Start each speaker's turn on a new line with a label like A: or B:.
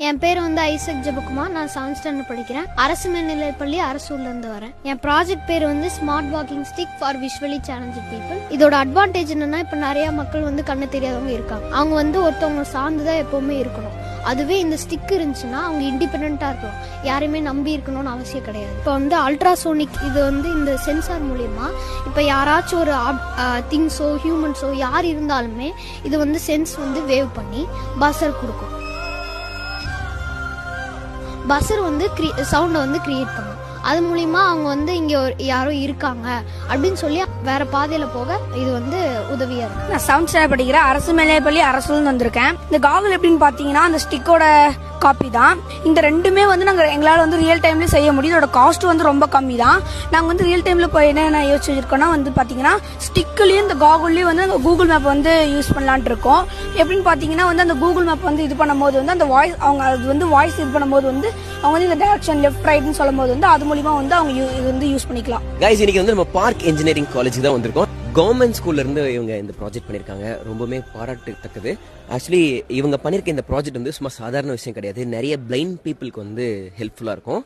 A: என் பேர் வந்து ஐசக் ஜெபகுமார். நான் 7th ஸ்டாண்டர்ட் படிக்கிறேன். அரசு மேல்நிலைப்பள்ளி அரசூர்ல இருந்து வரேன். என் ப்ராஜெக்ட் பேர் வந்து smart walking stick for visually challenged people. இதோட அட்வான்டேஜ் என்னன்னா, இப்ப நிறைய மக்கள் வந்து கண்ணு தெரியாதவங்க இருக்காங்க. அவங்க வந்து ஒருத்தவங்க சார்ந்துதான் எப்பவுமே இருக்கணும். அதுவே இந்த ஸ்டிக் இருந்துச்சுன்னா அவங்க இண்டிபெண்டா இருக்கலாம். யாரையுமே நம்பி இருக்கணும்னு அவசியம் கிடையாது. இப்போ வந்து அல்ட்ராசோனிக் இது வந்து இந்த சென்சார் மூலியமா இப்போ யாராச்சும் ஒரு திங்ஸோ ஹியூமன்ஸோ யார் இருந்தாலுமே இது வந்து சென்ஸ் வந்து வேவ் பண்ணி பஸர் கொடுக்கும். பஸர் வந்து சவுண்டை வந்து கிரியேட் பண்ணும். அது மூலியமா அவங்க வந்து இங்க யாரோ இருக்காங்க அப்படின்னு சொல்லி வேற பாதையில போக இது வந்து உதவியா இருக்கு.
B: நான் 7th ஸ்டாண்டர்ட் படிக்கிறேன். அரசு மேல்நிலைப்பள்ளி அரசுல வந்திருக்கேன். இந்த காகல் எப்படின்னு பாத்தீங்கன்னா அந்த ஸ்டிக்கோட காப்பி தான். இந்த ரெண்டுமே வந்து நாங்க எங்களால வந்து ரியல் டைம்ல செய்ய முடியும். இதோட காஸ்ட் வந்து ரொம்ப கம்மி தான். நாங்க வந்து ரியல் டைம்ல போய் என்ன யோசிச்சு வச்சிருக்கோம்னா வந்து பாத்தீங்கன்னா ஸ்டிக்லயும் இந்த காகுல்லயும் வந்து கூகுள் மேப் வந்து யூஸ் பண்ணலான் இருக்கோம். எப்படின்னு பாத்தீங்கன்னா வந்து அந்த கூகுள் மேப் வந்து இது பண்ணும்போது வந்து அந்த வாய்ஸ் அவங்க அது வந்து வாய்ஸ் இது பண்ணும்போது வந்து அவங்க வந்து இந்த டைரக்ஷன் லெஃப்ட் ரைட்னு சொல்லும் போது வந்து அது மூலியமா வந்து அவங்க இது வந்து யூஸ் பண்ணிக்கலாம்.
C: கைஸ், இன்னைக்கு வந்து நம்ம பார்க் இன்ஜினியரிங் காலேஜ் தான் வந்திருக்கோம். கவர்மெண்ட் ஸ்கூல்ல இருந்து இவங்க இந்த ப்ராஜெக்ட் பண்ணிருக்காங்க. ரொம்பவே பாராட்டத்தக்கது. ஆக்சுவலி இவங்க பண்ணிருக்க இந்த ப்ராஜெக்ட் வந்து சும்மா சாதாரண விஷயம் கிடையாது. நிறைய பிளைண்ட் பீப்புளுக்கு வந்து ஹெல்ப்ஃபுல்லா இருக்கும்.